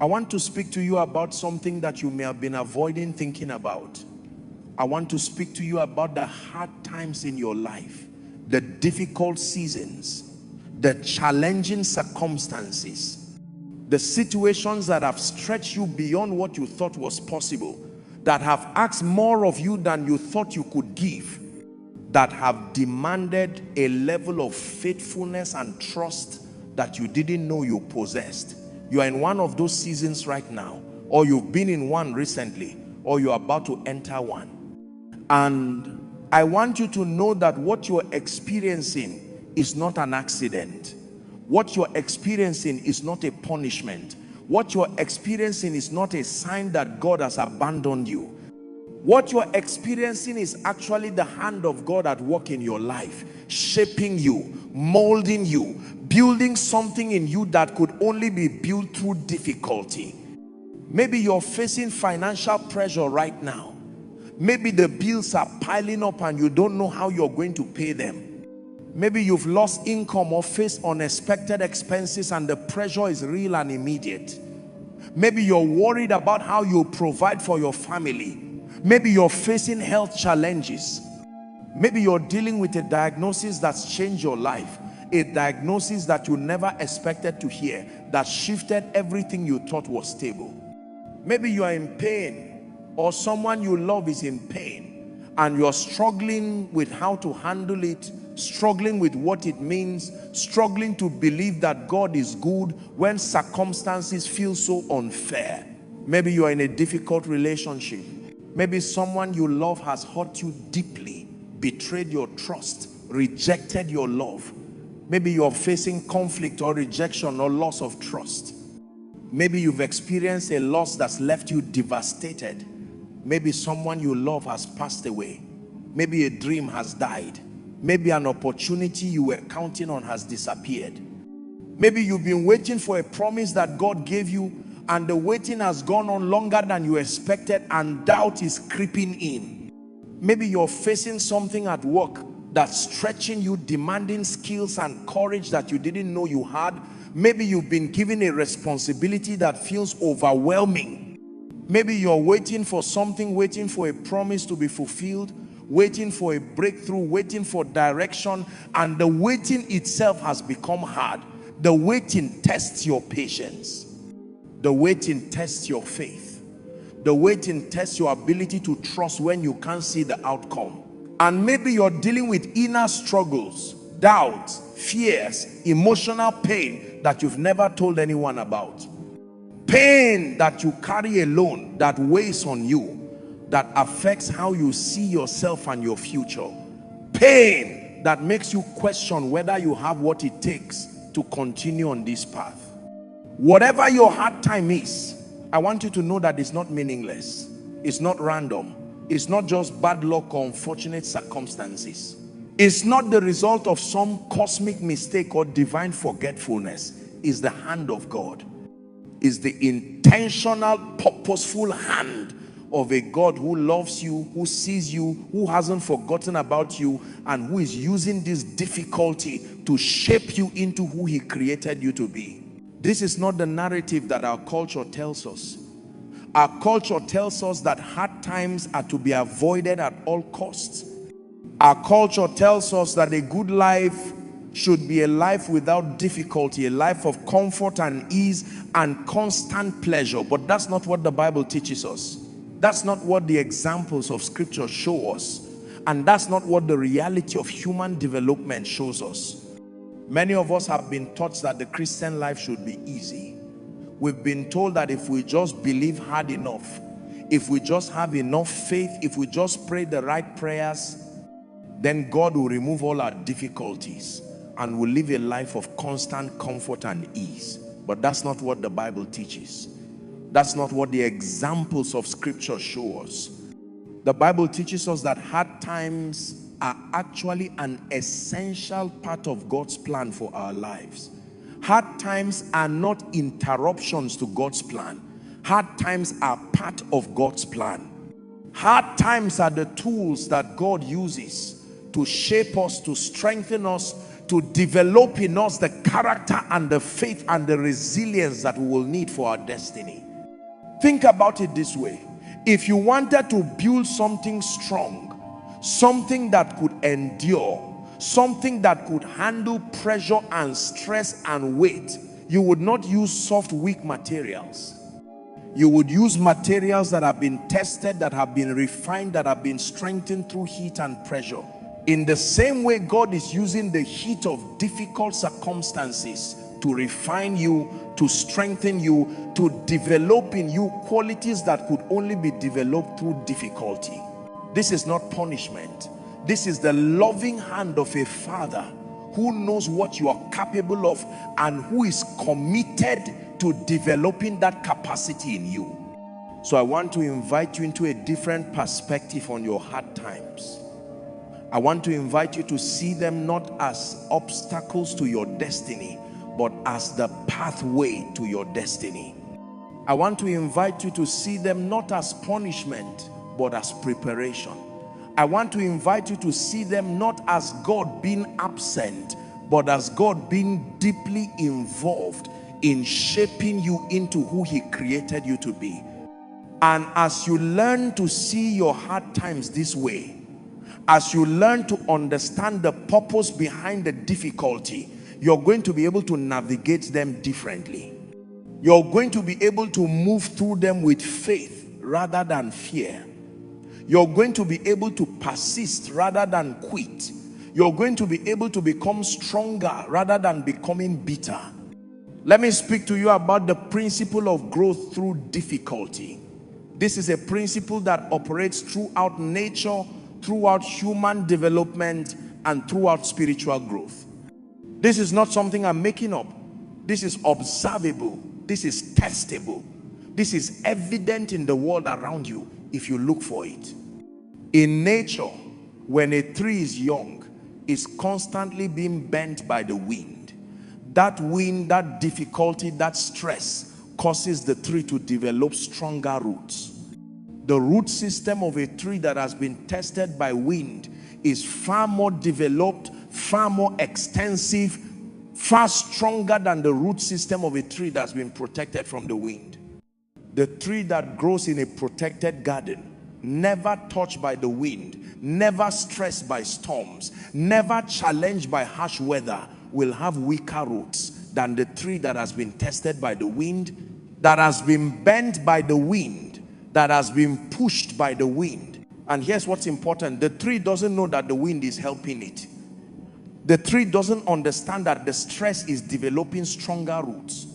I want to speak to you about something that you may have been avoiding thinking about. I want to speak to you about the hard times in your life, the difficult seasons, the challenging circumstances, the situations that have stretched you beyond what you thought was possible, that have asked more of you than you thought you could give, that have demanded a level of faithfulness and trust that you didn't know you possessed. You are in one of those seasons right now, or you've been in one recently, or you're about to enter one. And I want you to know that what you're experiencing is not an accident. What you're experiencing is not a punishment. What you're experiencing is not a sign that God has abandoned you. What you're experiencing is actually the hand of God at work in your life, shaping you, molding you, building something in you that could only be built through difficulty. Maybe you're facing financial pressure right now. Maybe the bills are piling up and you don't know how you're going to pay them. Maybe you've lost income or faced unexpected expenses and the pressure is real and immediate. Maybe you're worried about how you provide for your family. Maybe you're facing health challenges. Maybe you're dealing with a diagnosis that's changed your life. A diagnosis that you never expected to hear, that shifted everything you thought was stable. Maybe you are in pain, or someone you love is in pain, and you're struggling with how to handle it, struggling with what it means, struggling to believe that God is good when circumstances feel so unfair. Maybe you are in a difficult relationship. Maybe someone you love has hurt you deeply, betrayed your trust, rejected your love. Maybe you're facing conflict or rejection or loss of trust. Maybe you've experienced a loss that's left you devastated. Maybe someone you love has passed away. Maybe a dream has died. Maybe an opportunity you were counting on has disappeared. Maybe you've been waiting for a promise that God gave you, and the waiting has gone on longer than you expected, and doubt is creeping in. Maybe you're facing something at work that's stretching you, demanding skills and courage that you didn't know you had. Maybe you've been given a responsibility that feels overwhelming. Maybe you're waiting for something, waiting for a promise to be fulfilled, waiting for a breakthrough, waiting for direction, and the waiting itself has become hard. The waiting tests your patience. The waiting tests your faith. The waiting tests your ability to trust when you can't see the outcome. And maybe you're dealing with inner struggles, doubts, fears, emotional pain that you've never told anyone about. Pain that you carry alone, that weighs on you, that affects how you see yourself and your future. Pain that makes you question whether you have what it takes to continue on this path. Whatever your hard time is, I want you to know that it's not meaningless. It's not random. It's not just bad luck or unfortunate circumstances. It's not the result of some cosmic mistake or divine forgetfulness. It's the hand of God. It's the intentional, purposeful hand of a God who loves you, who sees you, who hasn't forgotten about you, and who is using this difficulty to shape you into who he created you to be. This is not the narrative that our culture tells us. Our culture tells us that hard times are to be avoided at all costs. Our culture tells us that a good life should be a life without difficulty, a life of comfort and ease and constant pleasure. But that's not what the Bible teaches us. That's not what the examples of Scripture show us. And that's not what the reality of human development shows us. Many of us have been taught that the Christian life should be easy. We've been told that if we just believe hard enough, if we just have enough faith, if we just pray the right prayers, then God will remove all our difficulties and we'll live a life of constant comfort and ease. But that's not what the Bible teaches. That's not what the examples of Scripture show us. The Bible teaches us that hard times are actually an essential part of God's plan for our lives. Hard times are not interruptions to God's plan. Hard times are part of God's plan. Hard times are the tools that God uses to shape us, to strengthen us, to develop in us the character and the faith and the resilience that we will need for our destiny. Think about it this way. If you wanted to build something strong, something that could endure, something that could handle pressure and stress and weight, you would not use soft, weak materials. You would use materials that have been tested, that have been refined, that have been strengthened through heat and pressure. In the same way, God is using the heat of difficult circumstances to refine you, to strengthen you, to develop in you qualities that could only be developed through difficulty. This is not punishment. This is the loving hand of a father who knows what you are capable of and who is committed to developing that capacity in you. So I want to invite you into a different perspective on your hard times. I want to invite you to see them not as obstacles to your destiny, but as the pathway to your destiny. I want to invite you to see them not as punishment, but as preparation. I want to invite you to see them not as God being absent, but as God being deeply involved in shaping you into who He created you to be. And as you learn to see your hard times this way, as you learn to understand the purpose behind the difficulty, you're going to be able to navigate them differently. You're going to be able to move through them with faith rather than fear. You're going to be able to persist rather than quit. You're going to be able to become stronger rather than becoming bitter. Let me speak to you about the principle of growth through difficulty. This is a principle that operates throughout nature, throughout human development, and throughout spiritual growth. This is not something I'm making up. This is observable. This is testable. This is evident in the world around you if you look for it. In nature, when a tree is young, it's constantly being bent by the wind. That wind, that difficulty, that stress causes the tree to develop stronger roots. The root system of a tree that has been tested by wind is far more developed, far more extensive, far stronger than the root system of a tree that's been protected from the wind. The tree that grows in a protected garden, never touched by the wind, never stressed by storms, never challenged by harsh weather, will have weaker roots than the tree that has been tested by the wind, that has been bent by the wind, that has been pushed by the wind. And here's what's important: the tree doesn't know that the wind is helping it. The tree doesn't understand that the stress is developing stronger roots.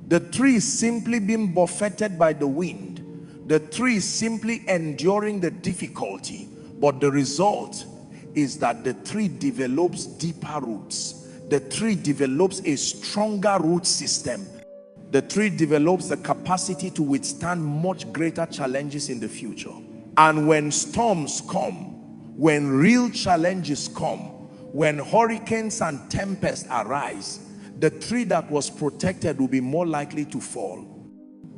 The tree is simply being buffeted by the wind. The tree is simply enduring the difficulty, but the result is that the tree develops deeper roots. The tree develops a stronger root system. The tree develops the capacity to withstand much greater challenges in the future. And when storms come, when real challenges come, when hurricanes and tempests arise, the tree that was protected will be more likely to fall.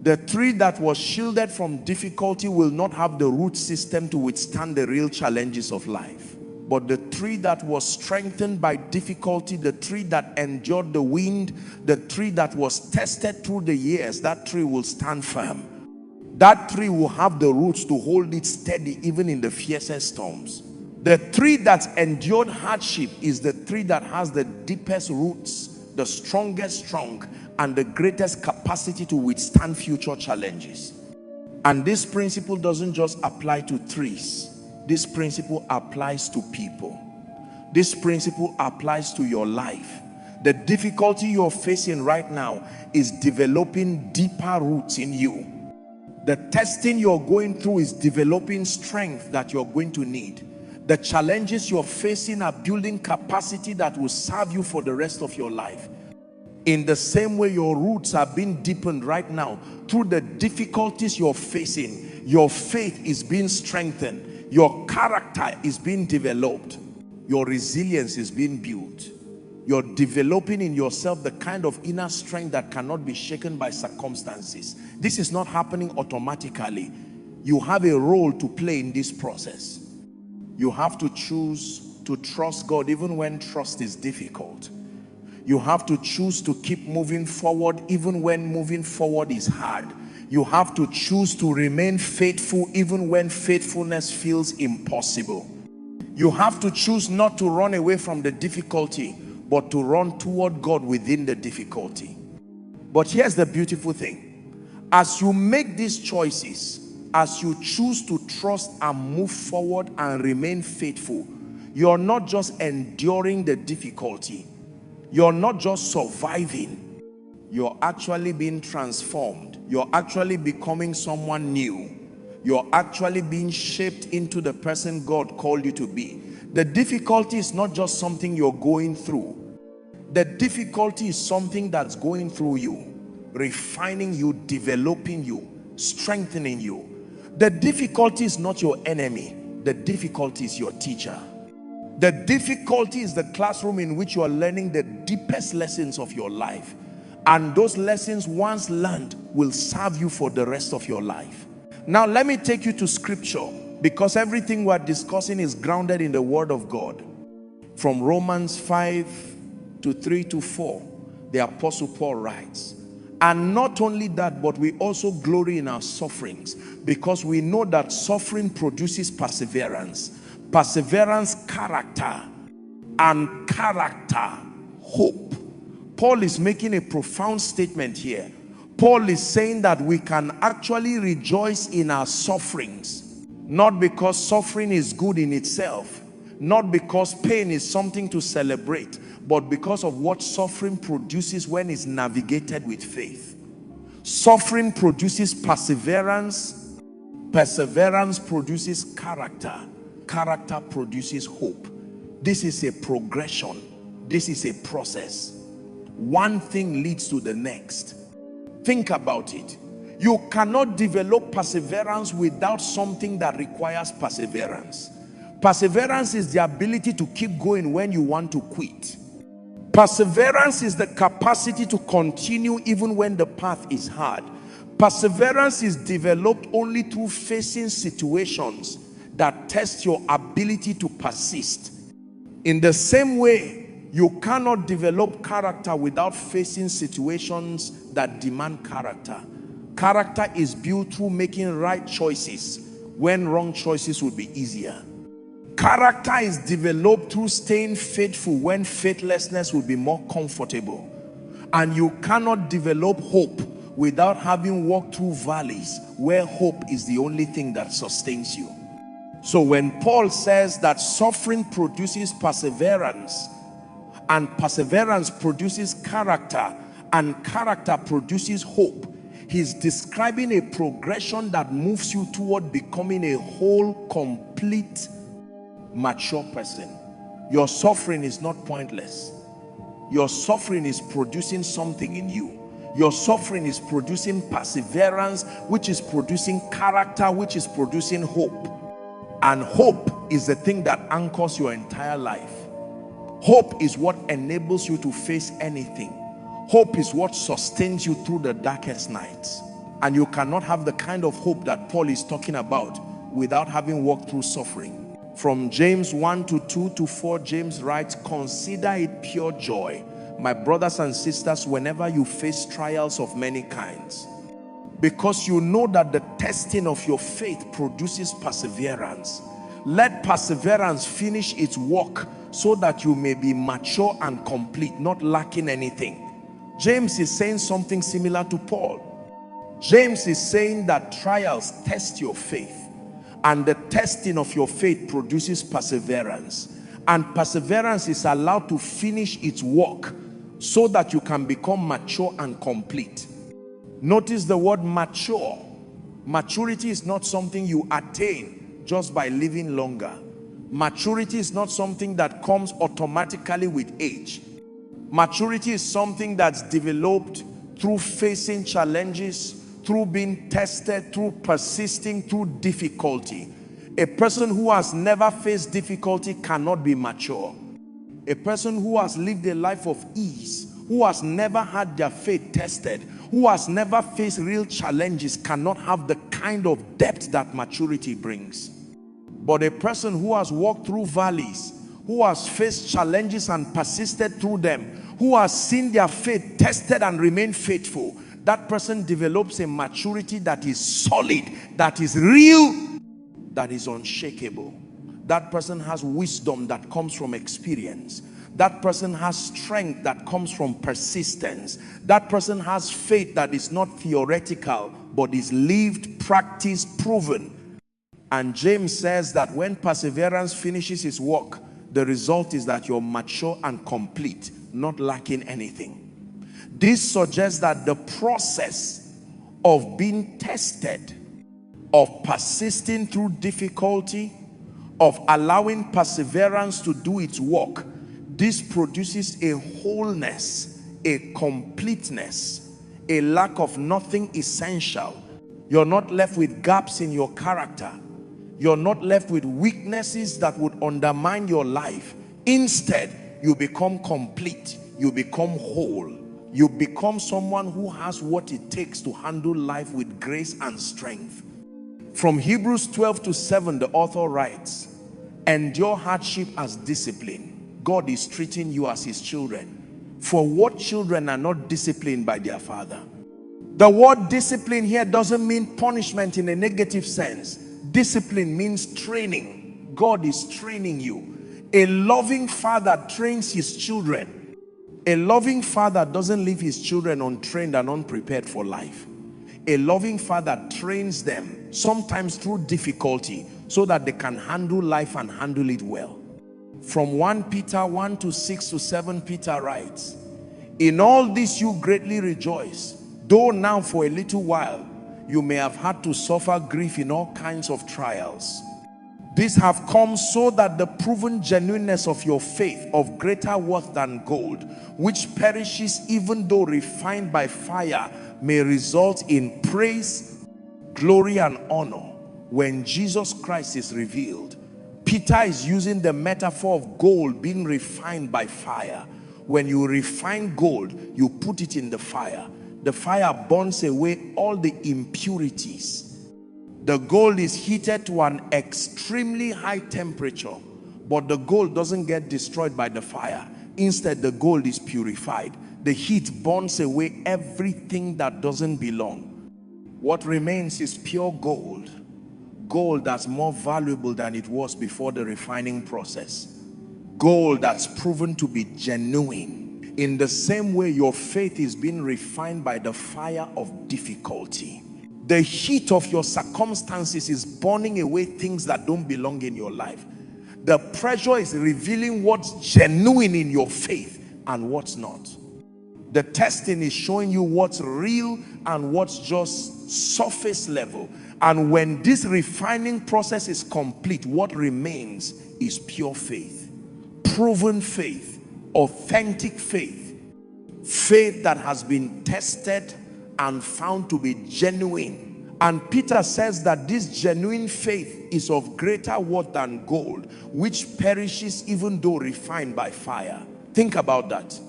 The tree that was shielded from difficulty will not have the root system to withstand the real challenges of life. But the tree that was strengthened by difficulty, the tree that endured the wind, the tree that was tested through the years, that tree will stand firm. That tree will have the roots to hold it steady even in the fiercest storms. The tree that's endured hardship is the tree that has the deepest roots, the strongest trunk, and the greatest capacity to withstand future challenges. And this principle doesn't just apply to trees. This principle applies to people. This principle applies to your life. The difficulty you're facing right now is developing deeper roots in you. The testing you're going through is developing strength that you're going to need. The challenges you're facing are building capacity that will serve you for the rest of your life. In the same way, your roots are being deepened right now. Through the difficulties you're facing, your faith is being strengthened. Your character is being developed. Your resilience is being built. You're developing in yourself the kind of inner strength that cannot be shaken by circumstances. This is not happening automatically. You have a role to play in this process. You have to choose to trust God even when trust is difficult. You have to choose to keep moving forward even when moving forward is hard. You have to choose to remain faithful even when faithfulness feels impossible. You have to choose not to run away from the difficulty, but to run toward God within the difficulty. But here's the beautiful thing. As you make these choices, as you choose to trust and move forward and remain faithful, you're not just enduring the difficulty. You're not just surviving. You're actually being transformed. You're actually becoming someone new. You're actually being shaped into the person God called you to be. The difficulty is not just something you're going through. The difficulty is something that's going through you, refining you, developing you, strengthening you. The difficulty is not your enemy. The difficulty is your teacher. The difficulty is the classroom in which you are learning the deepest lessons of your life. And those lessons, once learned, will serve you for the rest of your life. Now let me take you to scripture, because everything we're discussing is grounded in the word of God. From Romans 5:3-4, the Apostle Paul writes, and not only that, but we also glory in our sufferings, because we know that suffering produces perseverance. Perseverance, character, and character, hope. Paul is making a profound statement here. Paul is saying that we can actually rejoice in our sufferings, not because suffering is good in itself, not because pain is something to celebrate, but because of what suffering produces when it's navigated with faith. Suffering produces perseverance. Perseverance produces character. Character produces hope. This is a progression. This is a process. One thing leads to the next. Think about it. You cannot develop perseverance without something that requires perseverance. Perseverance is the ability to keep going when you want to quit. Perseverance is the capacity to continue even when the path is hard. Perseverance is developed only through facing situations that test your ability to persist. In the same way, you cannot develop character without facing situations that demand character. Character is built through making right choices when wrong choices would be easier. Character is developed through staying faithful when faithlessness will be more comfortable. And you cannot develop hope without having walked through valleys where hope is the only thing that sustains you. So when Paul says that suffering produces perseverance, and perseverance produces character, and character produces hope, he's describing a progression that moves you toward becoming a whole, complete, mature person. Your suffering is not pointless. Your suffering is producing something in you. Your suffering is producing perseverance, which is producing character, which is producing hope. And hope is the thing that anchors your entire life. Hope is what enables you to face anything. Hope is what sustains you through the darkest nights. And you cannot have the kind of hope that Paul is talking about without having walked through suffering. From James 1:2-4, James writes, consider it pure joy, my brothers and sisters, whenever you face trials of many kinds, because you know that the testing of your faith produces perseverance. Let perseverance finish its work so that you may be mature and complete, not lacking anything. James is saying something similar to Paul. James is saying that trials test your faith, and the testing of your faith produces perseverance, and perseverance is allowed to finish its work so that you can become mature and complete. Notice the word mature. Maturity is not something you attain just by living longer. Maturity is not something that comes automatically with age. Maturity is something that's developed through facing challenges, through being tested, through persisting, through difficulty. A person who has never faced difficulty cannot be mature. A person who has lived a life of ease, who has never had their faith tested, who has never faced real challenges, cannot have the kind of depth that maturity brings. But a person who has walked through valleys, who has faced challenges and persisted through them, who has seen their faith tested and remained faithful, that person develops a maturity that is solid, that is real, that is unshakable. That person has wisdom that comes from experience. That person has strength that comes from persistence. That person has faith that is not theoretical, but is lived, practiced, proven. And James says that when perseverance finishes its work, the result is that you're mature and complete, not lacking anything. This suggests that the process of being tested, of persisting through difficulty, of allowing perseverance to do its work, this produces a wholeness, a completeness, a lack of nothing essential. You're not left with gaps in your character. You're not left with weaknesses that would undermine your life. Instead, you become complete. You become whole. You become someone who has what it takes to handle life with grace and strength. From Hebrews 12:7, the author writes, endure hardship as discipline. God is treating you as his children. For what children are not disciplined by their father? The word discipline here doesn't mean punishment in a negative sense. Discipline means training. God is training you. A loving father trains his children. A loving father doesn't leave his children untrained and unprepared for life. A loving father trains them, sometimes through difficulty, so that they can handle life and handle it well. From 1 Peter 1:6-7, Peter writes, in all this you greatly rejoice, though now for a little while you may have had to suffer grief in all kinds of trials. These have come so that the proven genuineness of your faith, of greater worth than gold, which perishes even though refined by fire, may result in praise, glory, and honor when Jesus Christ is revealed. Peter is using the metaphor of gold being refined by fire. When you refine gold, you put it in the fire. The fire burns away all the impurities. The gold is heated to an extremely high temperature, but the gold doesn't get destroyed by the fire. Instead, the gold is purified. The heat burns away everything that doesn't belong. What remains is pure gold. Gold that's more valuable than it was before the refining process. Gold that's proven to be genuine. In the same way, your faith is being refined by the fire of difficulty. The heat of your circumstances is burning away things that don't belong in your life. The pressure is revealing what's genuine in your faith and what's not. The testing is showing you what's real and what's just surface level. And when this refining process is complete, what remains is pure faith, proven faith, authentic faith, faith that has been tested and found to be genuine. And Peter says that this genuine faith is of greater worth than gold, which perishes even though refined by fire. Think about that.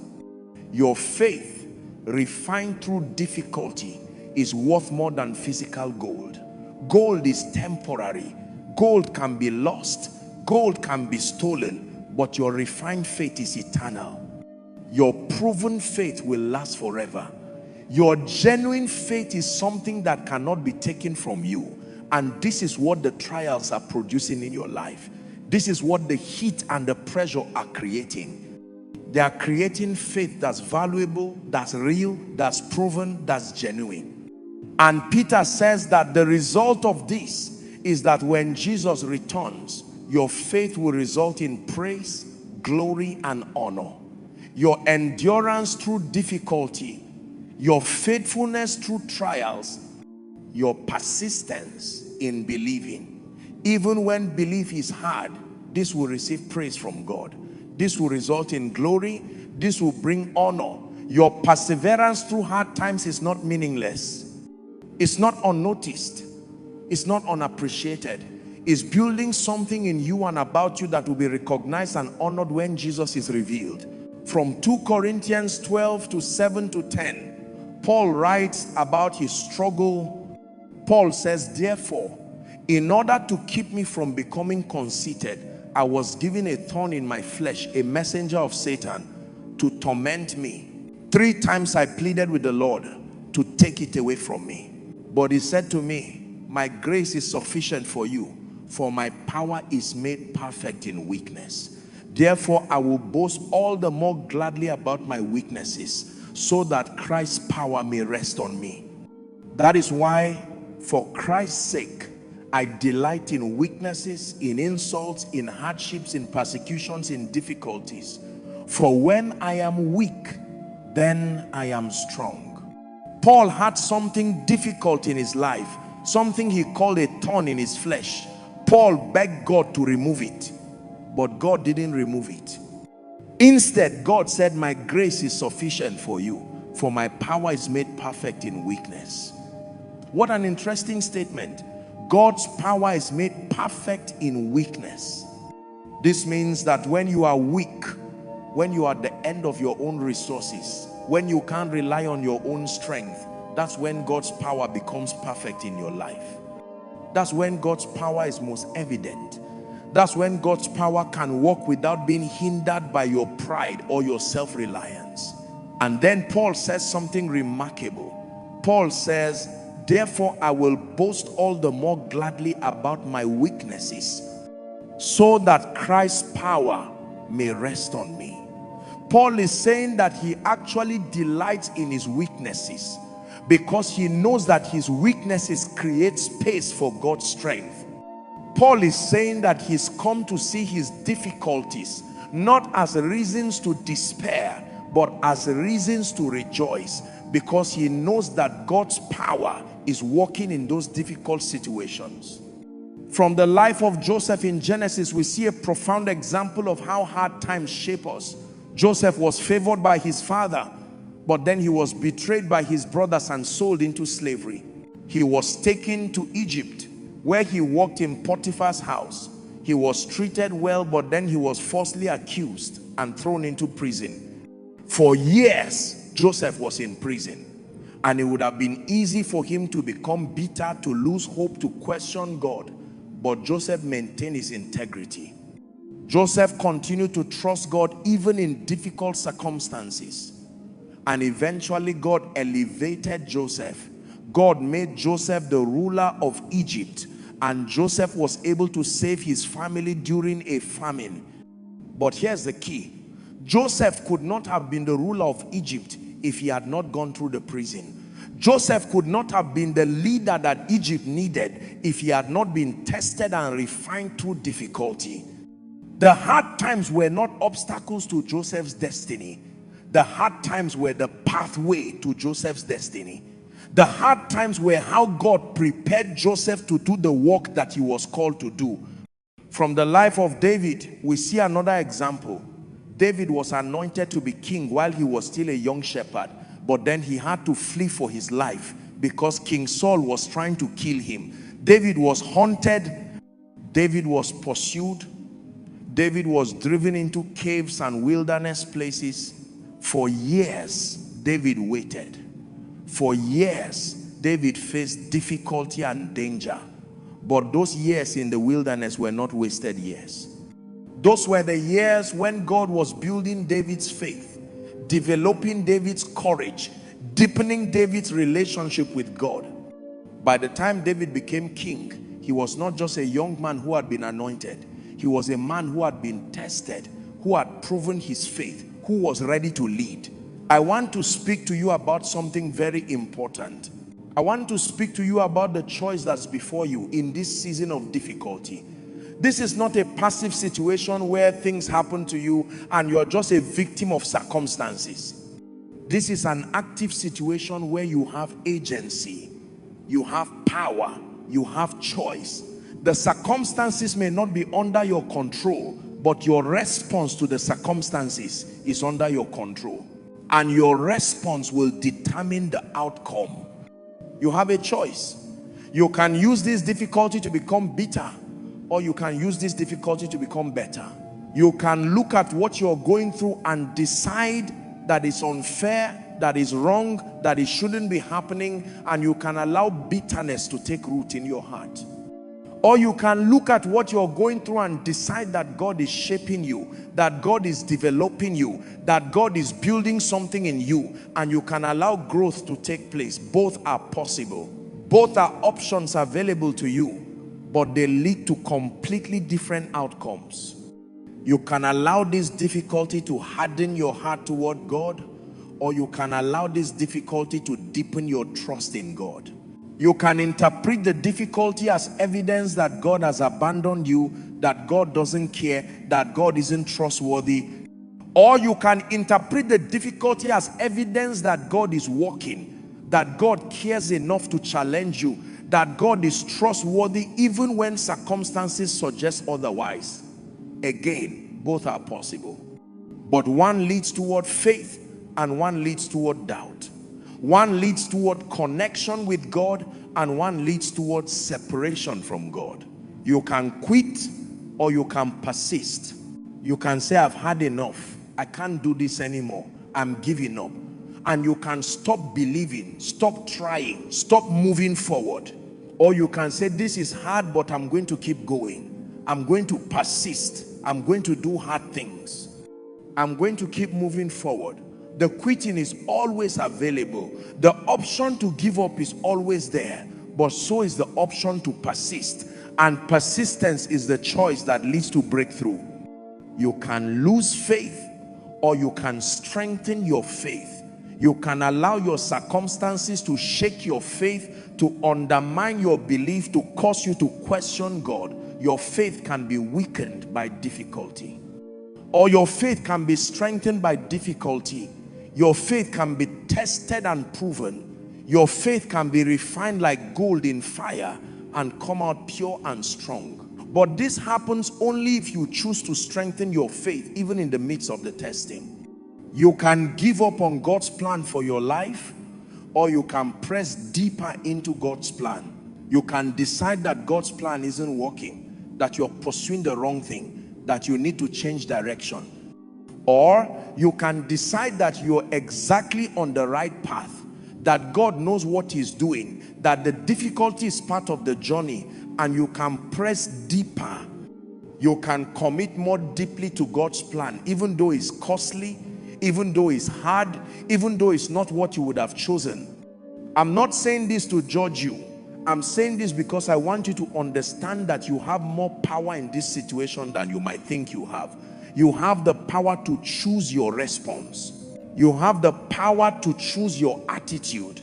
Your faith refined through difficulty is worth more than physical gold. Gold is temporary. Gold can be lost. Gold can be stolen. But your refined faith is eternal. Your proven faith will last forever. Your genuine faith is something that cannot be taken from you. And this is what the trials are producing in your life. This is what the heat and the pressure are creating. They are creating faith that's valuable, that's real, that's proven, that's genuine. And Peter says that the result of this is that when Jesus returns, your faith will result in praise, glory, and honor. Your endurance through difficulty, your faithfulness through trials, your persistence in believing. Even when belief is hard, this will receive praise from God. This will result in glory. This will bring honor. Your perseverance through hard times is not meaningless. It's not unnoticed. It's not unappreciated. It's building something in you and about you that will be recognized and honored when Jesus is revealed. From 2 Corinthians 12:7-10, Paul writes about his struggle. Paul says, therefore, in order to keep me from becoming conceited, I was given a thorn in my flesh, a messenger of Satan to torment me. 3 times I pleaded with the Lord to take it away from me. But he said to me, my grace is sufficient for you, for my power is made perfect in weakness. Therefore, I will boast all the more gladly about my weaknesses, so that Christ's power may rest on me. That is why, for Christ's sake, I delight in weaknesses, in insults, in hardships, in persecutions, in difficulties. For when I am weak, then I am strong. Paul had something difficult in his life, something he called a thorn in his flesh. Paul begged God to remove it, but God didn't remove it. Instead, God said, my grace is sufficient for you, for my power is made perfect in weakness. What an interesting statement. God's power is made perfect in weakness. This means that when you are weak, when you are at the end of your own resources, when you can't rely on your own strength, that's when God's power becomes perfect in your life. That's when God's power is most evident. That's when God's power can work without being hindered by your pride or your self-reliance. And then Paul says something remarkable. Paul says, therefore I will boast all the more gladly about my weaknesses, so that Christ's power may rest on me. Paul is saying that he actually delights in his weaknesses, because he knows that his weaknesses create space for God's strength. Paul is saying that he's come to see his difficulties not as reasons to despair, but as reasons to rejoice, because he knows that God's power is working in those difficult situations. From the life of Joseph in Genesis, we see a profound example of how hard times shape us. Joseph was favored by his father, but then he was betrayed by his brothers and sold into slavery. He was taken to Egypt, where he worked in Potiphar's house. He was treated well, but then he was falsely accused and thrown into prison. For years, Joseph was in prison. And it would have been easy for him to become bitter, to lose hope, to question God. But Joseph maintained his integrity. Joseph continued to trust God even in difficult circumstances. And eventually God elevated Joseph. God made Joseph the ruler of Egypt. And Joseph was able to save his family during a famine. But here's the key. Joseph could not have been the ruler of Egypt if he had not gone through the prison. Joseph could not have been the leader that Egypt needed if he had not been tested and refined through difficulty. The hard times were not obstacles to Joseph's destiny. The hard times were the pathway to Joseph's destiny. The hard times were how God prepared Joseph to do the work that he was called to do. From the life of David, we see another example. David was anointed to be king while he was still a young shepherd, but then he had to flee for his life because King Saul was trying to kill him. David was hunted. David was pursued. David was driven into caves and wilderness places. For years, David waited. For years, David faced difficulty and danger. But those years in the wilderness were not wasted years. Those were the years when God was building David's faith, developing David's courage, deepening David's relationship with God. By the time David became king, he was not just a young man who had been anointed. He was a man who had been tested, who had proven his faith, who was ready to lead. I want to speak to you about something very important. I want to speak to you about the choice that's before you in this season of difficulty. This is not a passive situation where things happen to you and you're just a victim of circumstances. This is an active situation where you have agency, you have power, you have choice. The circumstances may not be under your control, but your response to the circumstances is under your control. And your response will determine the outcome. You have a choice. You can use this difficulty to become bitter, or you can use this difficulty to become better. You can look at what you're going through and decide that it's unfair, that is wrong, that it shouldn't be happening, and you can allow bitterness to take root in your heart. Or you can look at what you're going through and decide that God is shaping you, that God is developing you, that God is building something in you, and you can allow growth to take place. Both are possible. Both are options available to you, but they lead to completely different outcomes. You can allow this difficulty to harden your heart toward God, or you can allow this difficulty to deepen your trust in God. You can interpret the difficulty as evidence that God has abandoned you, that God doesn't care, that God isn't trustworthy. Or you can interpret the difficulty as evidence that God is working, that God cares enough to challenge you, that God is trustworthy even when circumstances suggest otherwise. Again, both are possible. But one leads toward faith and one leads toward doubt. One leads toward connection with God and one leads toward separation from God. You can quit or you can persist. You can say, I've had enough. I can't do this anymore. I'm giving up. And you can stop believing, stop trying, stop moving forward. Or you can say, this is hard, but I'm going to keep going. I'm going to persist. I'm going to do hard things. I'm going to keep moving forward. The quitting is always available. The option to give up is always there, but so is the option to persist. And persistence is the choice that leads to breakthrough. You can lose faith or you can strengthen your faith. You can allow your circumstances to shake your faith, to undermine your belief, to cause you to question God. Your faith can be weakened by difficulty, or your faith can be strengthened by difficulty. Your faith can be tested and proven. Your faith can be refined like gold in fire and come out pure and strong. But this happens only if you choose to strengthen your faith even in the midst of the testing. You can give up on God's plan for your life, or you can press deeper into God's plan. You can decide that God's plan isn't working, that you're pursuing the wrong thing, that you need to change direction. Or you can decide that you're exactly on the right path, that God knows what he's doing, that the difficulty is part of the journey, and you can press deeper. You can commit more deeply to God's plan, even though it's costly, even though it's hard, even though it's not what you would have chosen. I'm not saying this to judge you. I'm saying this because I want you to understand that you have more power in this situation than you might think you have. You have the power to choose your response. You have the power to choose your attitude.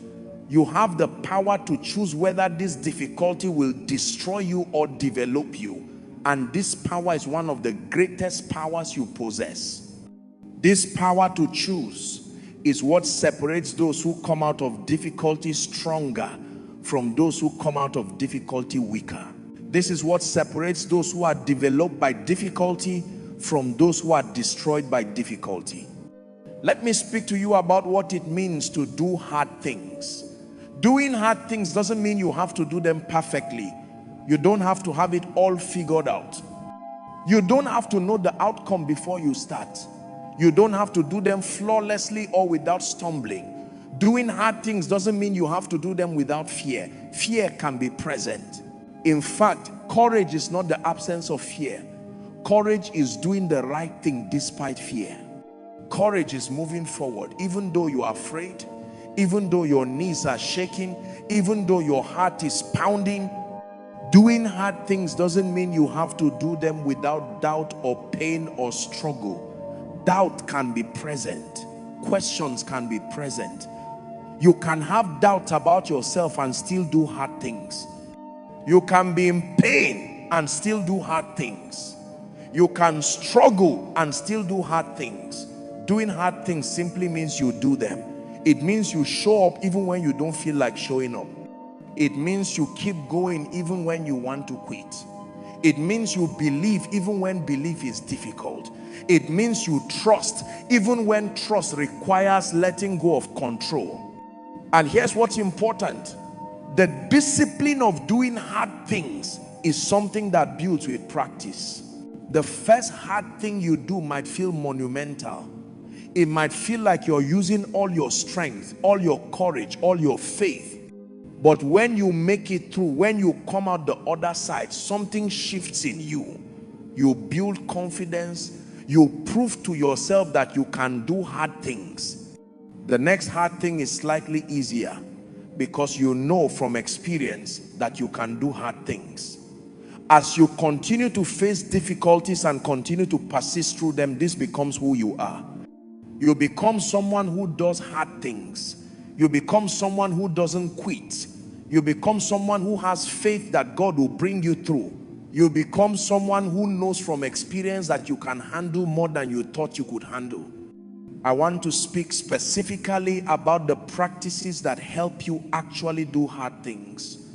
You have the power to choose whether this difficulty will destroy you or develop you. And this power is one of the greatest powers you possess. This power to choose is what separates those who come out of difficulty stronger from those who come out of difficulty weaker. This is what separates those who are developed by difficulty from those who are destroyed by difficulty. Let me speak to you about what it means to do hard things. Doing hard things doesn't mean you have to do them perfectly. You don't have to have it all figured out. You don't have to know the outcome before you start. You don't have to do them flawlessly or without stumbling. Doing hard things doesn't mean you have to do them without fear. Fear can be present. In fact, courage is not the absence of fear. Courage is doing the right thing despite fear. Courage is moving forward even though you are afraid, even though your knees are shaking, even though your heart is pounding. Doing hard things doesn't mean you have to do them without doubt or pain or struggle. Doubt can be present. Questions can be present. You can have doubts about yourself and still do hard things. You can be in pain and still do hard things. You can struggle and still do hard things. Doing hard things simply means you do them. It means you show up even when you don't feel like showing up. It means you keep going even when you want to quit. It means you believe even when belief is difficult. It means you trust even when trust requires letting go of control. And here's what's important. The discipline of doing hard things is something that builds with practice. The first hard thing you do might feel monumental. It might feel like you're using all your strength, all your courage, all your faith. But when you make it through, when you come out the other side, something shifts in you. You build confidence. You prove to yourself that you can do hard things. The next hard thing is slightly easier because you know from experience that you can do hard things. As you continue to face difficulties and continue to persist through them, this becomes who you are. You become someone who does hard things. You become someone who doesn't quit. You become someone who has faith that God will bring you through. You become someone who knows from experience that you can handle more than you thought you could handle. I want to speak specifically about the practices that help you actually do hard things.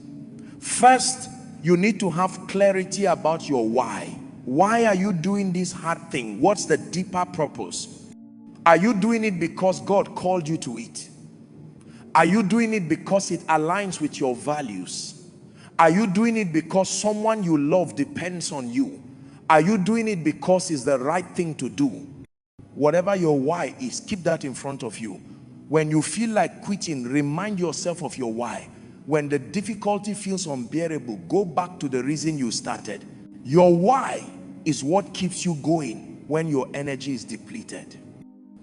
First, you need to have clarity about your why. Why are you doing this hard thing? What's the deeper purpose? Are you doing it because God called you to it? Are you doing it because it aligns with your values? Are you doing it because someone you love depends on you? Are you doing it because it's the right thing to do? Whatever your why is, keep that in front of you. When you feel like quitting, remind yourself of your why. When the difficulty feels unbearable, go back to the reason you started. Your why is what keeps you going when your energy is depleted.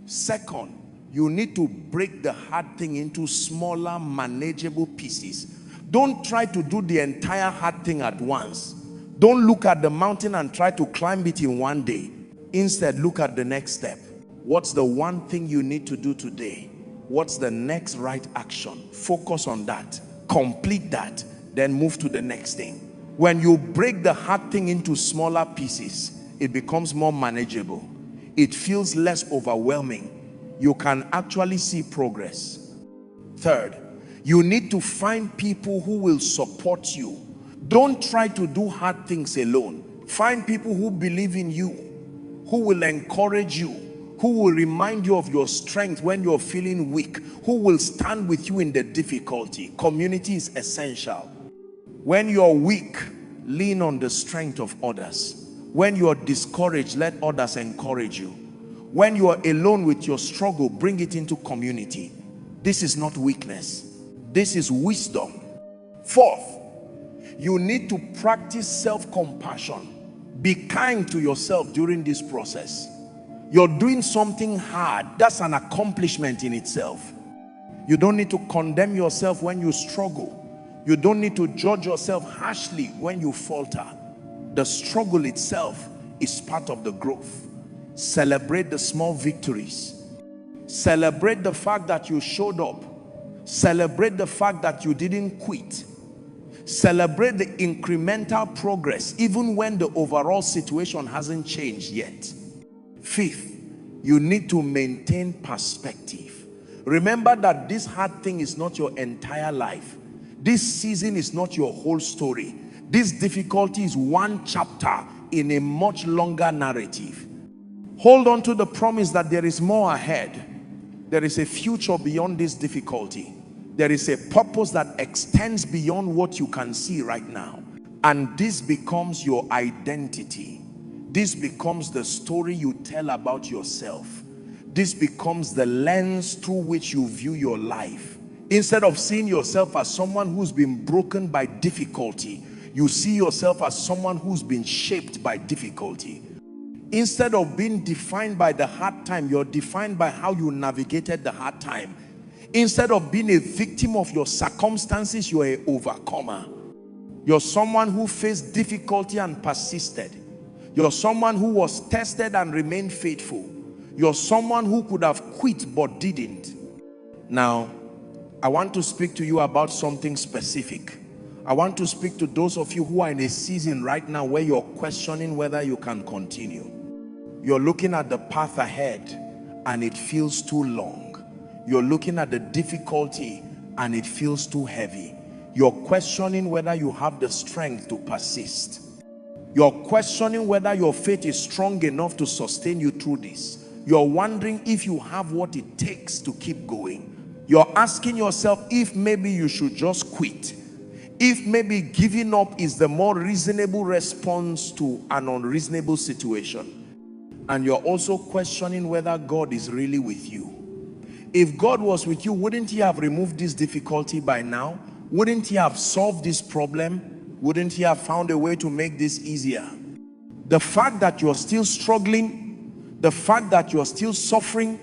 Second, you need to break the hard thing into smaller, manageable pieces. Don't try to do the entire hard thing at once. Don't look at the mountain and try to climb it in one day. Instead, look at the next step. What's the one thing you need to do today? What's the next right action? Focus on that. Complete that. Then move to the next thing. When you break the hard thing into smaller pieces, it becomes more manageable. It feels less overwhelming. You can actually see progress. Third, you need to find people who will support you. Don't try to do hard things alone. Find people who believe in you, who will encourage you, who will remind you of your strength when you're feeling weak, who will stand with you in the difficulty. Community is essential. When you're weak, lean on the strength of others. When you're discouraged, let others encourage you. When you are alone with your struggle, bring it into community. This is not weakness. This is wisdom. Fourth, you need to practice self-compassion. Be kind to yourself during this process. You're doing something hard. That's an accomplishment in itself. You don't need to condemn yourself when you struggle. You don't need to judge yourself harshly when you falter. The struggle itself is part of the growth. Celebrate the small victories. Celebrate the fact that you showed up. Celebrate the fact that you didn't quit. Celebrate the incremental progress even when the overall situation hasn't changed yet. Fifth, you need to maintain perspective. Remember that this hard thing is not your entire life. This season is not your whole story. This difficulty is one chapter in a much longer narrative. Hold on to the promise that there is more ahead. There is a future beyond this difficulty. There is a purpose that extends beyond what you can see right now. And this becomes your identity. This becomes the story you tell about yourself. This becomes the lens through which you view your life. Instead of seeing yourself as someone who's been broken by difficulty, you see yourself as someone who's been shaped by difficulty. Instead of being defined by the hard time, you're defined by how you navigated the hard time. Instead of being a victim of your circumstances, you're an overcomer. You're someone who faced difficulty and persisted. You're someone who was tested and remained faithful. You're someone who could have quit but didn't. Now, I want to speak to you about something specific. I want to speak to those of you who are in a season right now where you're questioning whether you can continue. You're looking at the path ahead and it feels too long. You're looking at the difficulty and it feels too heavy. You're questioning whether you have the strength to persist. You're questioning whether your faith is strong enough to sustain you through this. You're wondering if you have what it takes to keep going. You're asking yourself if maybe you should just quit. If maybe giving up is the more reasonable response to an unreasonable situation. And you're also questioning whether God is really with you. If God was with you, wouldn't he have removed this difficulty by now? Wouldn't he have solved this problem? Wouldn't he have found a way to make this easier? The fact that you're still struggling, the fact that you're still suffering,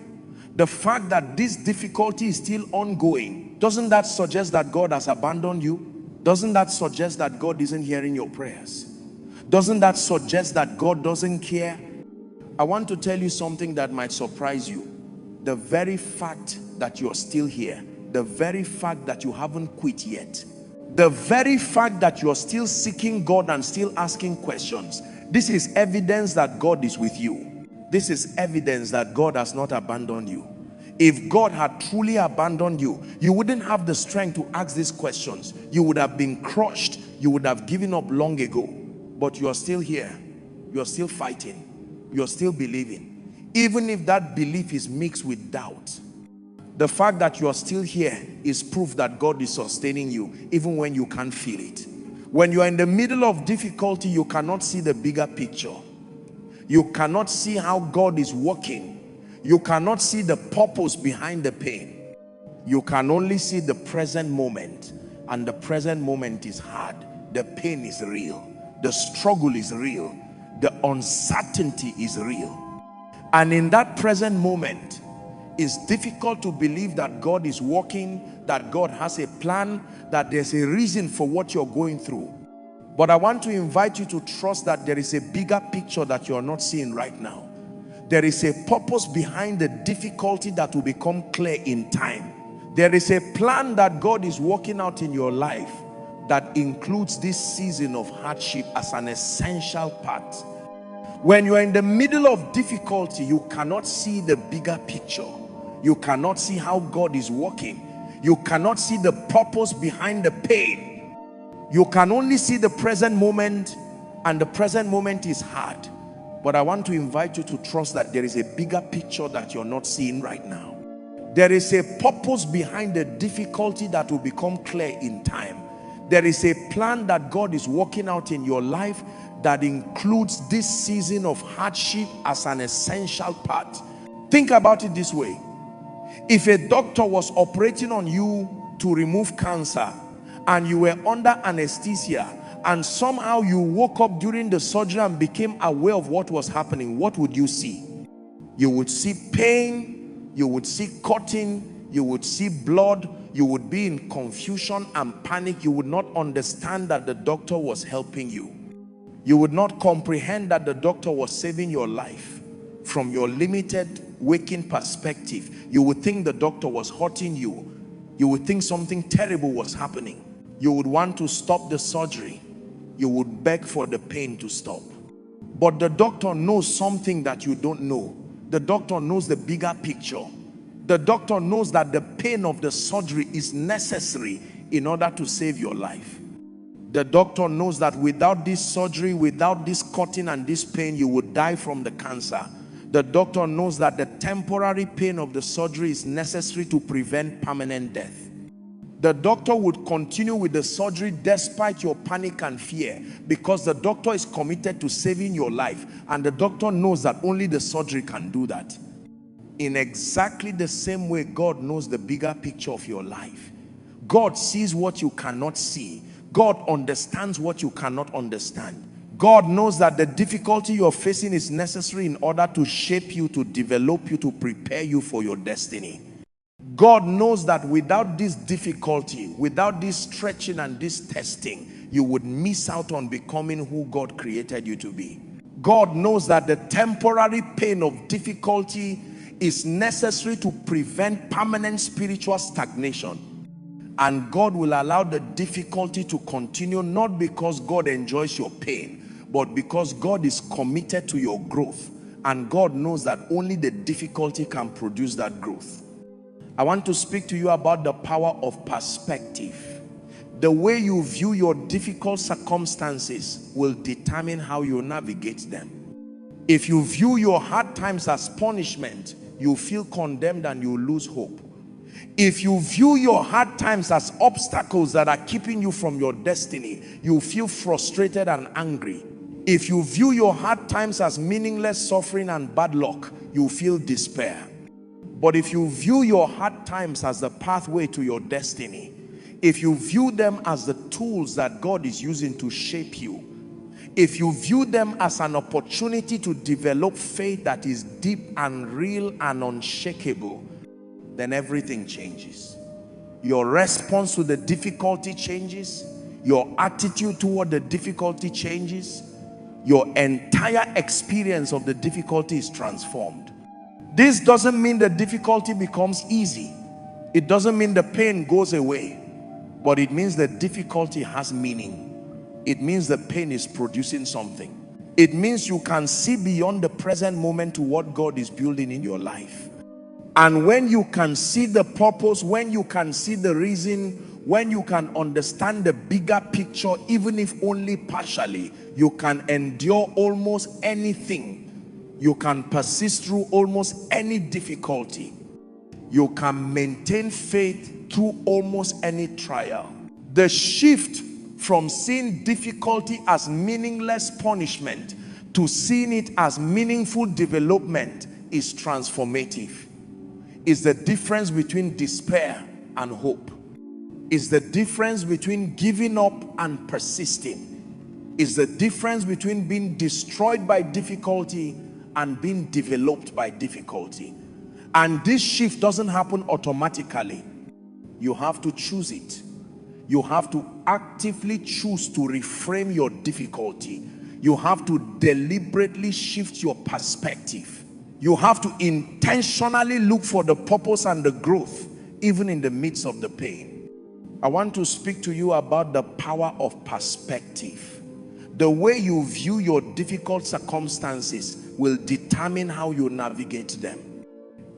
the fact that this difficulty is still ongoing, doesn't that suggest that God has abandoned you? Doesn't that suggest that God isn't hearing your prayers? Doesn't that suggest that God doesn't care? I want to tell you something that might surprise you. The very fact that you're still here, the very fact that you haven't quit yet, the very fact that you're still seeking God and still asking questions, this is evidence that God is with you. This is evidence that God has not abandoned you. If God had truly abandoned you, you wouldn't have the strength to ask these questions. You would have been crushed. You would have given up long ago. But you are still here. You are still fighting. You are still believing. Even if that belief is mixed with doubt, the fact that you are still here is proof that God is sustaining you, even when you can't feel it. When you are in the middle of difficulty, you cannot see the bigger picture. You cannot see how God is working. You cannot see the purpose behind the pain. You can only see the present moment, and the present moment is hard. The pain is real. The struggle is real. The uncertainty is real. And in that present moment, it's difficult to believe that God is working, that God has a plan, that there's a reason for what you're going through. But I want to invite you to trust that there is a bigger picture that you're not seeing right now. There is a purpose behind the difficulty that will become clear in time. There is a plan that God is working out in your life that includes this season of hardship as an essential part. When you are in the middle of difficulty, you cannot see the bigger picture. You cannot see how God is working. You cannot see the purpose behind the pain. You can only see the present moment, and the present moment is hard. But I want to invite you to trust that there is a bigger picture that you're not seeing right now. There is a purpose behind the difficulty that will become clear in time. There is a plan that God is working out in your life that includes this season of hardship as an essential part. Think about it this way. If a doctor was operating on you to remove cancer and you were under anesthesia, and somehow you woke up during the surgery and became aware of what was happening, what would you see? You would see pain, you would see cutting, you would see blood, you would be in confusion and panic. You would not understand that the doctor was helping you. You would not comprehend that the doctor was saving your life. From your limited waking perspective, you would think the doctor was hurting you. You would think something terrible was happening. You would want to stop the surgery. You would beg for the pain to stop. But the doctor knows something that you don't know. The doctor knows the bigger picture. The doctor knows that the pain of the surgery is necessary in order to save your life. The doctor knows that without this surgery, without this cutting and this pain, you would die from the cancer. The doctor knows that the temporary pain of the surgery is necessary to prevent permanent death. The doctor would continue with the surgery despite your panic and fear, because the doctor is committed to saving your life, and the doctor knows that only the surgery can do that. In exactly the same way, God knows the bigger picture of your life. God sees what you cannot see. God understands what you cannot understand. God knows that the difficulty you're facing is necessary in order to shape you, to develop you, to prepare you for your destiny. God knows that without this difficulty, without this stretching and this testing, you would miss out on becoming who God created you to be. God knows that the temporary pain of difficulty is necessary to prevent permanent spiritual stagnation. And God will allow the difficulty to continue, not because God enjoys your pain, but because God is committed to your growth. And God knows that only the difficulty can produce that growth. I want to speak to you about the power of perspective. The way you view your difficult circumstances will determine how you navigate them. If you view your hard times as punishment, you feel condemned and you lose hope. If you view your hard times as obstacles that are keeping you from your destiny, you feel frustrated and angry. If you view your hard times as meaningless suffering and bad luck, you feel despair. But if you view your hard times as the pathway to your destiny, if you view them as the tools that God is using to shape you, if you view them as an opportunity to develop faith that is deep and real and unshakable, then everything changes. Your response to the difficulty changes. Your attitude toward the difficulty changes. Your entire experience of the difficulty is transformed. This doesn't mean the difficulty becomes easy. It doesn't mean the pain goes away. But it means the difficulty has meaning. It means the pain is producing something. It means you can see beyond the present moment to what God is building in your life. And when you can see the purpose, when you can see the reason, when you can understand the bigger picture, even if only partially, you can endure almost anything. You can persist through almost any difficulty. You can maintain faith through almost any trial. The shift from seeing difficulty as meaningless punishment to seeing it as meaningful development is transformative. It's the difference between despair and hope. It's the difference between giving up and persisting. It's the difference between being destroyed by difficulty and being developed by difficulty. And this shift doesn't happen automatically. You have to choose it. You have to actively choose to reframe your difficulty. You have to deliberately shift your perspective. You have to intentionally look for the purpose and the growth, even in the midst of the pain. I want to speak to you about the power of perspective. The way you view your difficult circumstances will determine how you navigate them.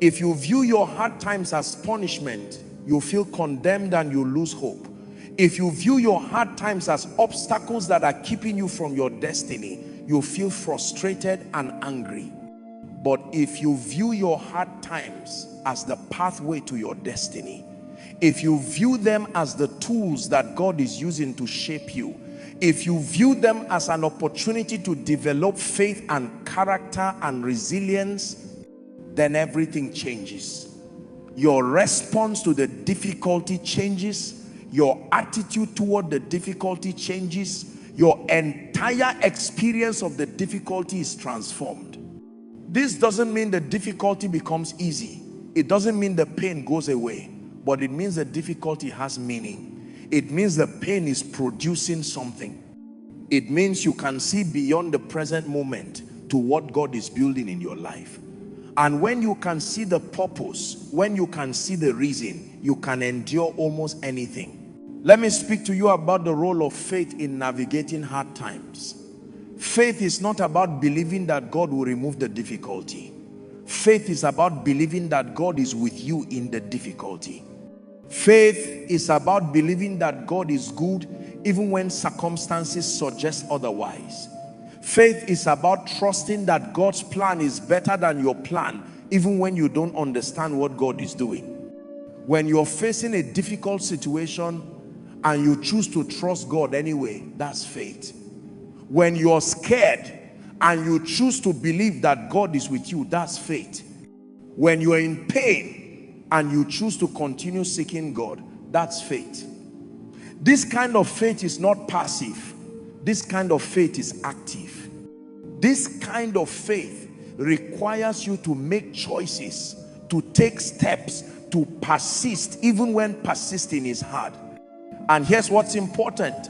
If you view your hard times as punishment, you feel condemned and you lose hope. If you view your hard times as obstacles that are keeping you from your destiny, you feel frustrated and angry. But if you view your hard times as the pathway to your destiny, if you view them as the tools that God is using to shape you, if you view them as an opportunity to develop faith and character and resilience, then everything changes. Your response to the difficulty changes. Your attitude toward the difficulty changes. Your entire experience of the difficulty is transformed. This doesn't mean the difficulty becomes easy. It doesn't mean the pain goes away. But it means the difficulty has meaning. It means the pain is producing something. It means you can see beyond the present moment to what God is building in your life. And when you can see the purpose, when you can see the reason, you can endure almost anything. Let me speak to you about the role of faith in navigating hard times. Faith is not about believing that God will remove the difficulty. Faith is about believing that God is with you in the difficulty. Faith is about believing that God is good even when circumstances suggest otherwise. Faith is about trusting that God's plan is better than your plan even when you don't understand what God is doing. When you're facing a difficult situation and you choose to trust God anyway, that's faith. When you're scared and you choose to believe that God is with you, that's faith. When you're in pain and you choose to continue seeking God, that's faith. This kind of faith is not passive. This kind of faith is active. This kind of faith requires you to make choices, to take steps, to persist even when persisting is hard. And here's what's important.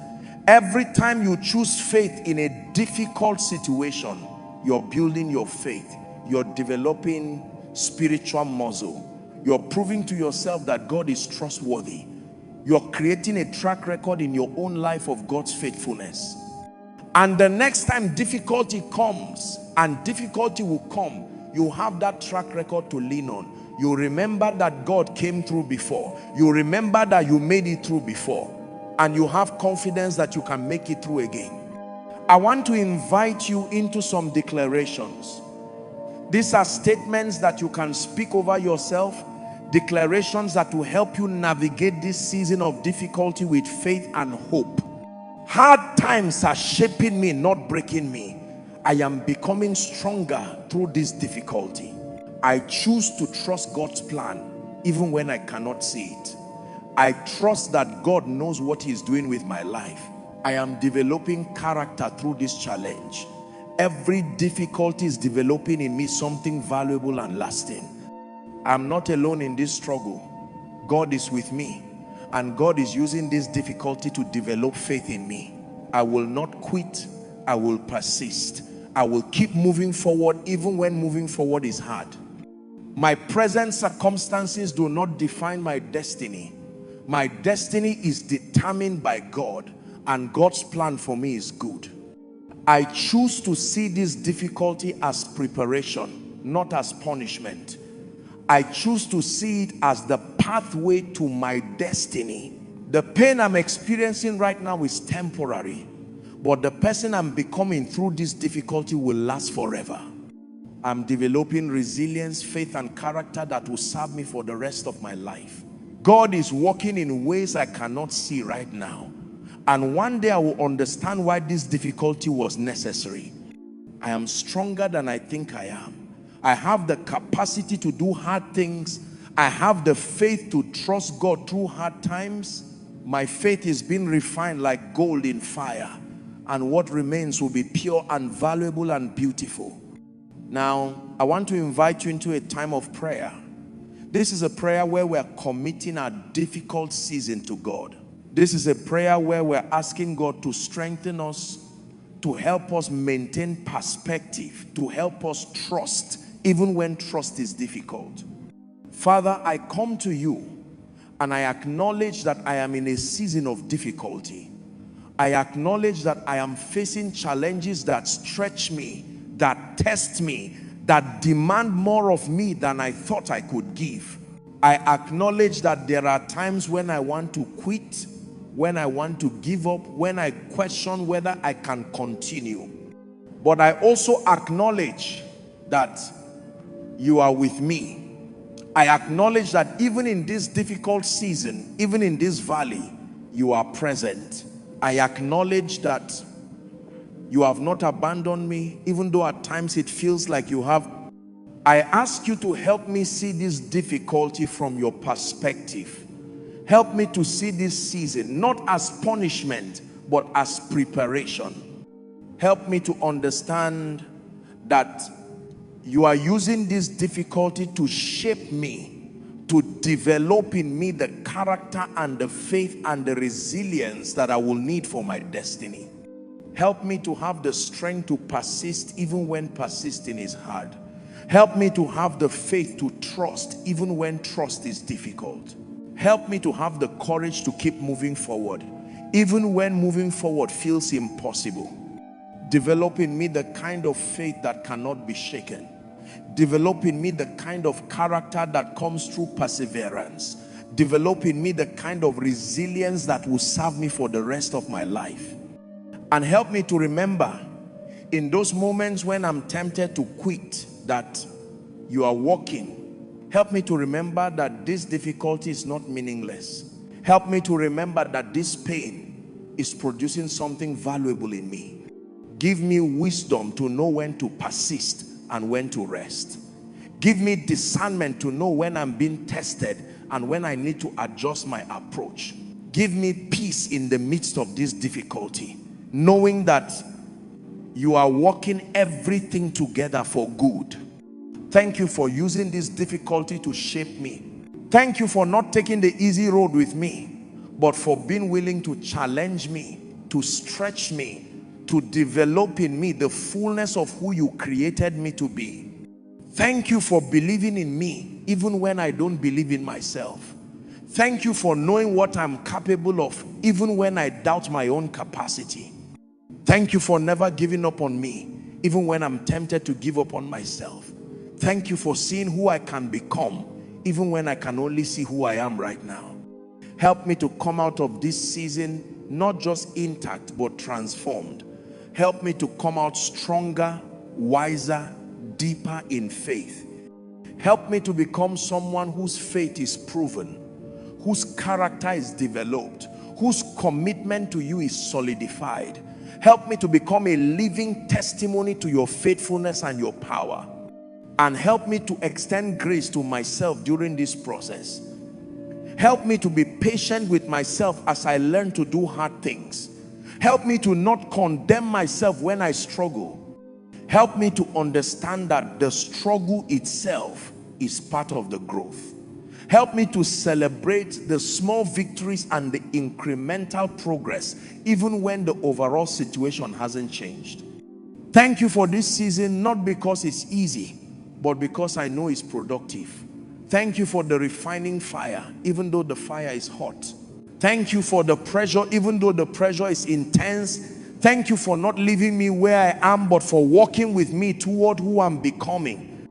Every time you choose faith in a difficult situation, you're building your faith. You're developing spiritual muscle. You're proving to yourself that God is trustworthy. You're creating a track record in your own life of God's faithfulness. And the next time difficulty comes, and difficulty will come, you have that track record to lean on. You remember that God came through before. You remember that you made it through before. And you have confidence that you can make it through again. I want to invite you into some declarations. These are statements that you can speak over yourself, declarations that will help you navigate this season of difficulty with faith and hope. Hard times are shaping me, not breaking me. I am becoming stronger through this difficulty. I choose to trust God's plan even when I cannot see it. I trust that God knows what he's doing with my life. I am developing character through this challenge. Every difficulty is developing in me something valuable and lasting. I'm not alone in this struggle. God is with me, and God is using this difficulty to develop faith in me. I will not quit. I will persist. I will keep moving forward even when moving forward is hard. My present circumstances do not define my destiny. My destiny is determined by God, and God's plan for me is good. I choose to see this difficulty as preparation, not as punishment. I choose to see it as the pathway to my destiny. The pain I'm experiencing right now is temporary, but the person I'm becoming through this difficulty will last forever. I'm developing resilience, faith, and character that will serve me for the rest of my life. God is working in ways I cannot see right now. And one day I will understand why this difficulty was necessary. I am stronger than I think I am. I have the capacity to do hard things. I have the faith to trust God through hard times. My faith is being refined like gold in fire, and what remains will be pure and valuable and beautiful. Now, I want to invite you into a time of prayer. This is a prayer where we're committing our difficult season to God. This is a prayer where we're asking God to strengthen us, to help us maintain perspective, to help us trust, even when trust is difficult. Father, I come to you and I acknowledge that I am in a season of difficulty. I acknowledge that I am facing challenges that stretch me, that test me, that demand more of me than I thought I could give. I acknowledge that there are times when I want to quit, when I want to give up, when I question whether I can continue. But I also acknowledge that you are with me. I acknowledge that even in this difficult season, even in this valley, you are present. I acknowledge that you have not abandoned me, even though at times it feels like you have. I ask you to help me see this difficulty from your perspective. Help me to see this season not as punishment, but as preparation. Help me to understand that you are using this difficulty to shape me, to develop in me the character and the faith and the resilience that I will need for my destiny. Help me to have the strength to persist even when persisting is hard. Help me to have the faith to trust even when trust is difficult. Help me to have the courage to keep moving forward even when moving forward feels impossible. Develop in me the kind of faith that cannot be shaken. Develop in me the kind of character that comes through perseverance. Develop in me the kind of resilience that will serve me for the rest of my life. And help me to remember in those moments when I'm tempted to quit that you are working. Help me to remember that this difficulty is not meaningless. Help me to remember that this pain is producing something valuable in me. Give me wisdom to know when to persist and when to rest. Give me discernment to know when I'm being tested and when I need to adjust my approach. Give me peace in the midst of this difficulty, knowing that you are working everything together for good. Thank you for using this difficulty to shape me. Thank you for not taking the easy road with me, but for being willing to challenge me, to stretch me, to develop in me the fullness of who you created me to be. Thank you for believing in me even when I don't believe in myself. Thank you for knowing what I'm capable of even when I doubt my own capacity. Thank you for never giving up on me even when I'm tempted to give up on myself. Thank you for seeing who I can become even when I can only see who I am right now. Help me to come out of this season not just intact but transformed. Help me to come out stronger, wiser, deeper in faith. Help me to become someone whose faith is proven, whose character is developed, whose commitment to you is solidified. Help me to become a living testimony to your faithfulness and your power. And help me to extend grace to myself during this process. Help me to be patient with myself as I learn to do hard things. Help me to not condemn myself when I struggle. Help me to understand that the struggle itself is part of the growth. Help me to celebrate the small victories and the incremental progress, even when the overall situation hasn't changed. Thank you for this season, not because it's easy, but because I know it's productive. Thank you for the refining fire, even though the fire is hot. Thank you for the pressure, even though the pressure is intense. Thank you for not leaving me where I am, but for walking with me toward who I'm becoming.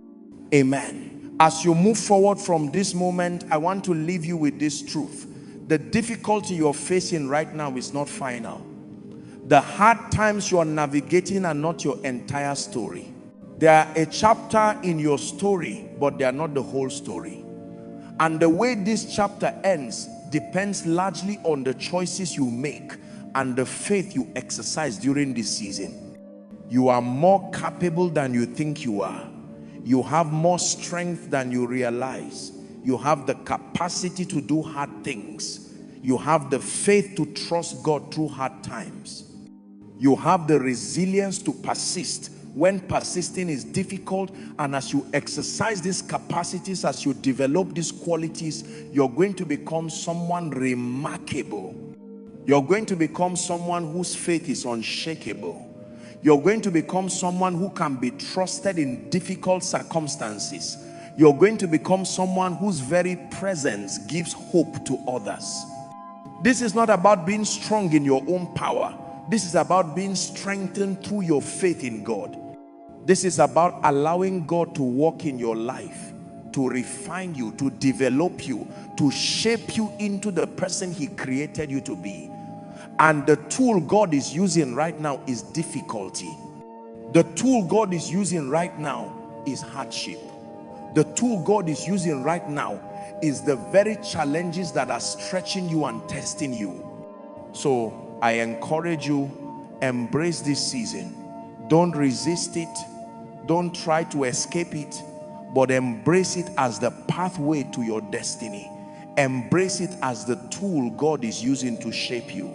Amen. As you move forward from this moment, I want to leave you with this truth. The difficulty you're facing right now is not final. The hard times you are navigating are not your entire story. They are a chapter in your story, but they are not the whole story. And the way this chapter ends depends largely on the choices you make and the faith you exercise during this season. You are more capable than you think you are. You have more strength than you realize. You have the capacity to do hard things. You have the faith to trust God through hard times. You have the resilience to persist when persisting is difficult. And as you exercise these capacities, as you develop these qualities, you're going to become someone remarkable. You're going to become someone whose faith is unshakable. You're going to become someone who can be trusted in difficult circumstances. You're going to become someone whose very presence gives hope to others. This is not about being strong in your own power. This is about being strengthened through your faith in God. This is about allowing God to work in your life, to refine you, to develop you, to shape you into the person He created you to be. And the tool God is using right now is difficulty. The tool God is using right now is hardship. The tool God is using right now is the very challenges that are stretching you and testing you. So I encourage you, embrace this season. Don't resist it. Don't try to escape it, but embrace it as the pathway to your destiny. Embrace it as the tool God is using to shape you.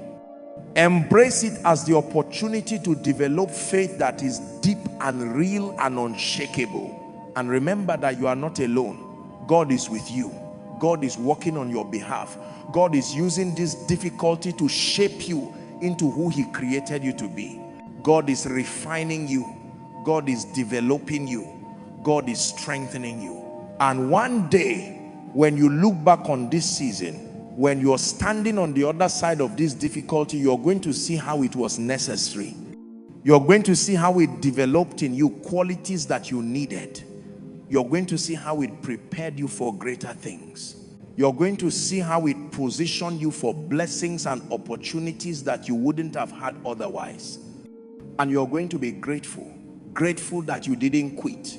Embrace it as the opportunity to develop faith that is deep and real and unshakable. And remember that you are not alone. God is with you. God is working on your behalf. God is using this difficulty to shape you into who He created you to be. God is refining you. God is developing you. God is strengthening you. And one day, when you look back on this season, when you're standing on the other side of this difficulty, you're going to see how it was necessary. You're going to see how it developed in you qualities that you needed. You're going to see how it prepared you for greater things. You're going to see how it positioned you for blessings and opportunities that you wouldn't have had otherwise. And you're going to be grateful. Grateful that you didn't quit.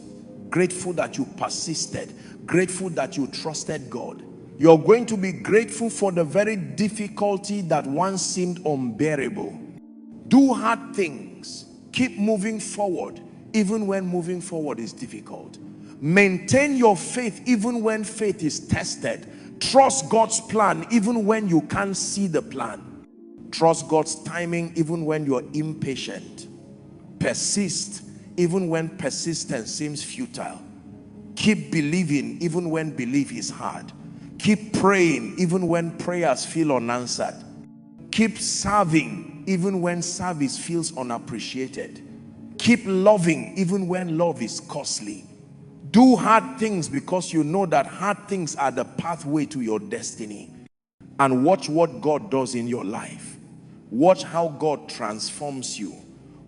Grateful that you persisted. Grateful that you trusted God. You're going to be grateful for the very difficulty that once seemed unbearable. Do hard things. Keep moving forward, even when moving forward is difficult. Maintain your faith even when faith is tested. Trust God's plan even when you can't see the plan. Trust God's timing even when you're impatient. Persist even when persistence seems futile. Keep believing even when belief is hard. Keep praying even when prayers feel unanswered. Keep serving even when service feels unappreciated. Keep loving even when love is costly. Do hard things because you know that hard things are the pathway to your destiny. And watch what God does in your life. Watch how God transforms you.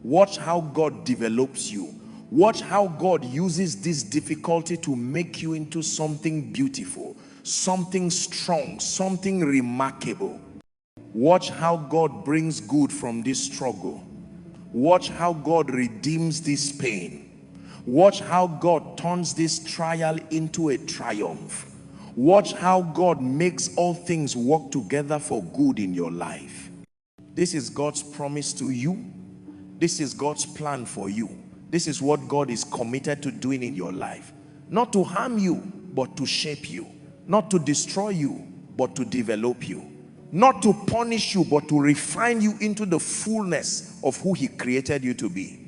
Watch how God develops you. Watch how God uses this difficulty to make you into something beautiful, something strong, something remarkable. Watch how God brings good from this struggle. Watch how God redeems this pain. Watch how God turns this trial into a triumph. Watch how God makes all things work together for good in your life. This is God's promise to you. This is God's plan for you. This is what God is committed to doing in your life. Not to harm you, but to shape you. Not to destroy you, but to develop you. Not to punish you, but to refine you into the fullness of who he created you to be.